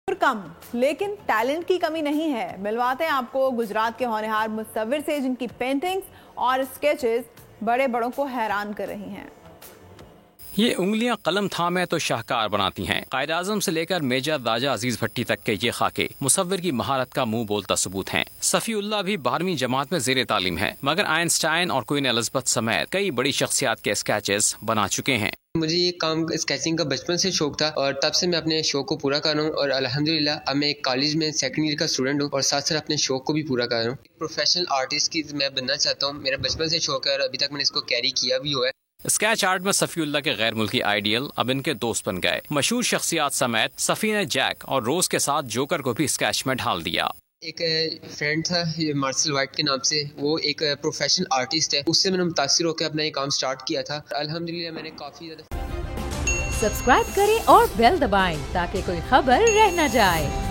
कम लेकिन टैलेंट की कमी नहीं है। मिलवाते हैं आपको गुजरात के होनहार मुसव्विर से, जिनकी पेंटिंग्स और स्केचेस बड़े बड़ों को हैरान कर रही हैं। ये उंगलियां कलम थामे तो शाहकार बनाती हैं। कायद आजम से लेकर मेजर राजा अजीज भट्टी तक के ये खाके मुसव्विर की महारत का मुंह बोलता सबूत हैं। सफीउल्लाह भी 12वीं जमात में जेर तालीम है, मगर आइंस्टाइन और क्वीन एलिजाबेथ समेत कई बड़ी शख्सियात के स्केचेस बना चुके हैं। मुझे ये काम स्केचिंग का बचपन से शौक था और तब से मैं अपने शौक को पूरा कर रहा हूँ और अल्हम्दुलिल्लाह अब मैं एक कॉलेज में सेकंड ईयर का स्टूडेंट हूँ और साथ साथ अपने शौक को भी पूरा कर रहा हूँ। प्रोफेशनल आर्टिस्ट की मैं बनना चाहता हूँ। मेरा बचपन से शौक है और अभी तक मैंने इसको कैरी किया भी हुआ है। स्केच आर्ट में सफीउल्लाह के गैर मुल्की आइडियल अब इनके दोस्त बन गए। मशहूर शख्सियात समेत सफीना जैक और रोज के साथ जोकर को भी स्केच में ढाल दिया। एक फ्रेंड था ये मार्शल वाइट के नाम से, वो एक प्रोफेशनल आर्टिस्ट है, उससे मैंने मुतासिर होकर अपना ये काम स्टार्ट किया था। अल्हम्दुलिल्लाह मैंने काफी ज्यादा। सब्सक्राइब करें और बेल दबाएं ताकि कोई खबर रह न जाए।